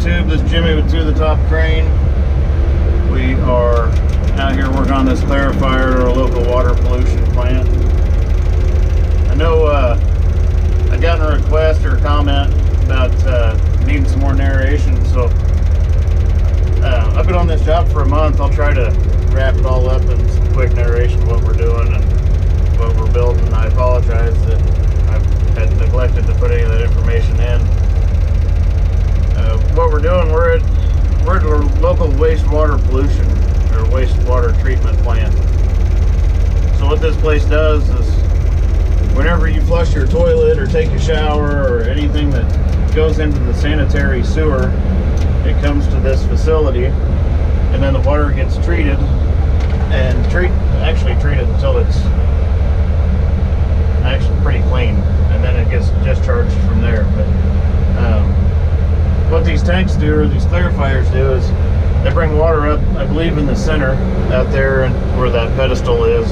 YouTube, this is Jimmy with To The Top Crane. We are out here working on this clarifier at our local water pollution plant. I know I got a request or a comment about needing some more narration, so I've been on this job for a month. I'll try to wrap it all up in some quick narration of what we're doing and what we're building. I apologize that I had neglected to put any of that information in. What we're doing, we're at our local wastewater pollution or wastewater treatment plant. So what this place does is whenever you flush your toilet or take a shower or anything that goes into the sanitary sewer, it comes to this facility, and then the water gets treated and treated until it's actually pretty clean, and then it gets discharged from there. But what these tanks do, or these clarifiers do, is they bring water up, I believe in the center out there and where that pedestal is.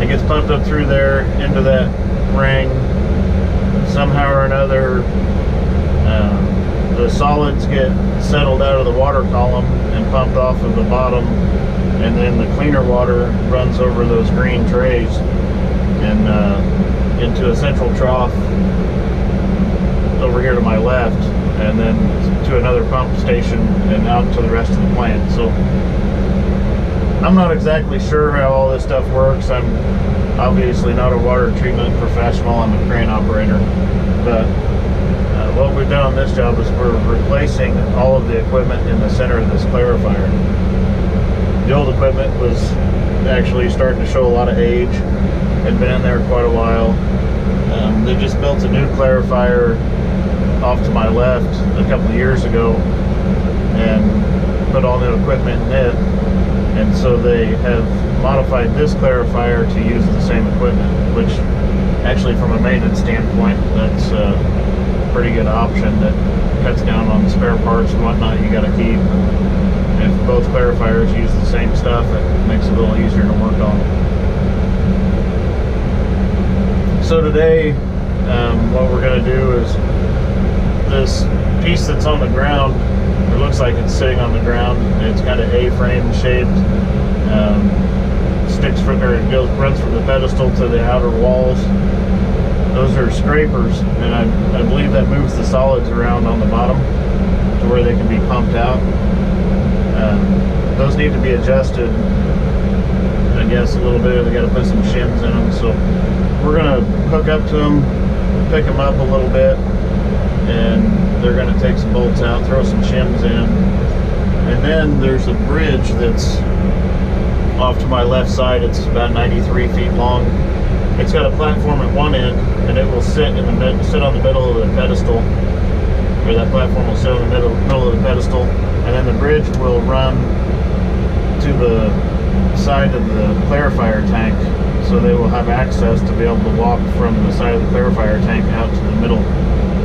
It gets pumped up through there into that ring. Somehow or another, the solids get settled out of the water column and pumped off of the bottom, and then the cleaner water runs over those green trays and into a central trough over here to my left, and then to another pump station and out to the rest of the plant. So I'm not exactly sure how all this stuff works. I'm obviously not a water treatment professional. I'm a crane operator. But what we've done on this job is we're replacing all of the equipment in the center of this clarifier. The old equipment was actually starting to show a lot of age. Had been in there quite a while. They just built a new clarifier off to my left a couple of years ago and put all new equipment in it, and so they have modified this clarifier to use the same equipment, which actually from a maintenance standpoint, that's a pretty good option. That cuts down on the spare parts and whatnot you got to keep. If both clarifiers use the same stuff, it makes it a little easier to work on. So today, what we're going to do is this piece that's on the ground, it looks like it's sitting on the ground. It's kind of A-frame shaped. Runs from the pedestal to the outer walls. Those are scrapers, and I believe that moves the solids around on the bottom to where they can be pumped out. Those need to be adjusted, I guess, a little bit. They got to put some shims in them. So we're going to hook up to them, pick them up a little bit, and they're going to take some bolts out, throw some shims in, and then there's a bridge that's off to my left side. It's about 93 feet long. It's got a platform at one end, and it will sit on the middle of the pedestal, or that platform will sit on the middle of the pedestal, and then the bridge will run to the side of the clarifier tank, so they will have access to be able to walk from the side of the clarifier tank out to the middle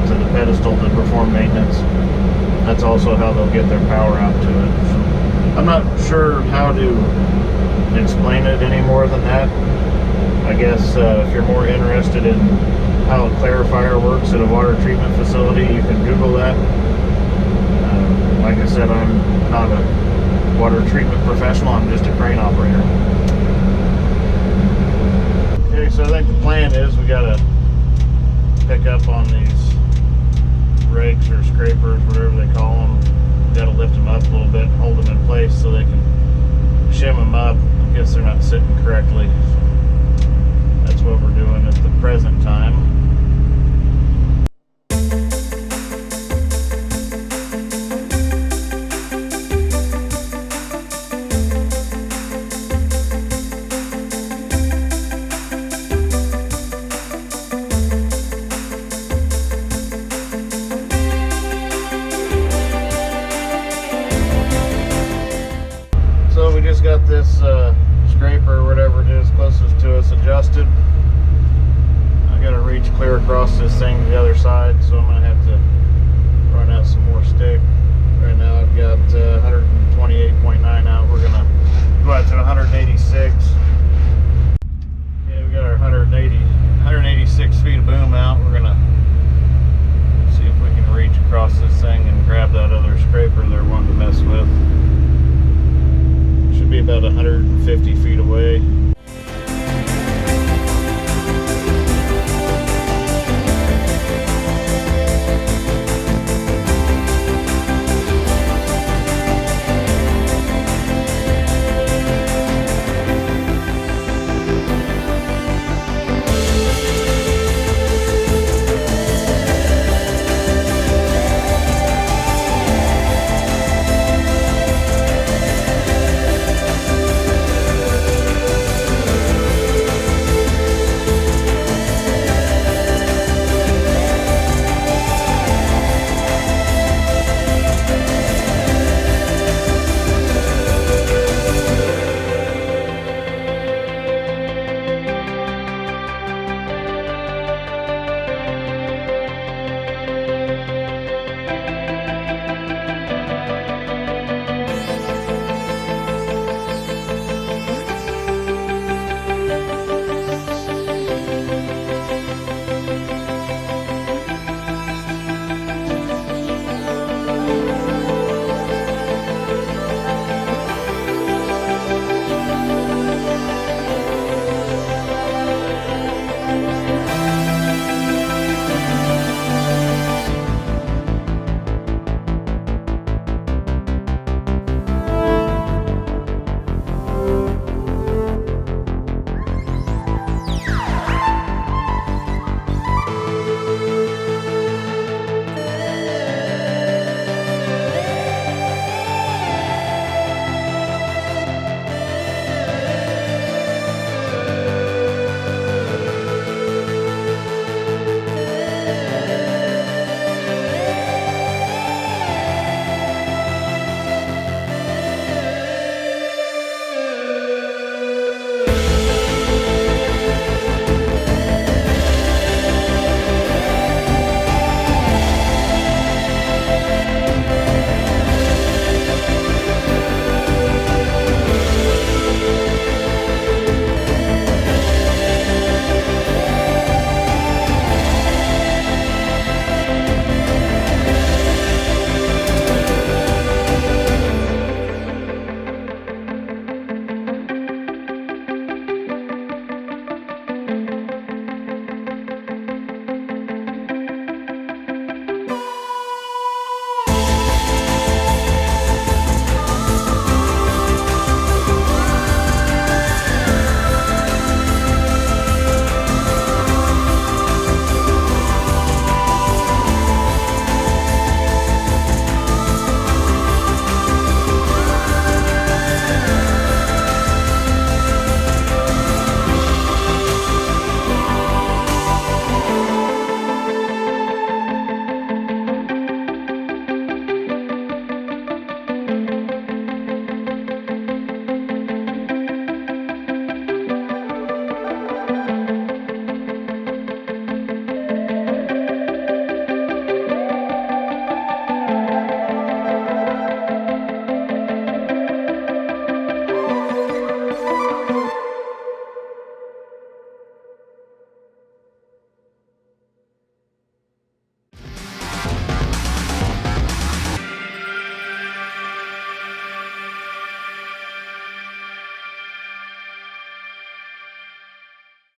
to the pedestal to perform maintenance. That's also how they'll get their power out to it. So I'm not sure how to explain it any more than that. I guess if you're more interested in how a clarifier works at a water treatment facility, you can Google that. Like I said, I'm not a water treatment professional. I'm just a crane operator. Okay, so I think the plan is we got to pick up on these rakes or scrapers, whatever they call them. We got to lift them up a little bit and hold them in place so they can shim them up. I guess they're not sitting correctly. That's what we're doing at the present time. So we just got this scraper or whatever it is closest to us adjusted. I gotta reach clear across this thing to the other side, so I'm gonna have to run out some more stick.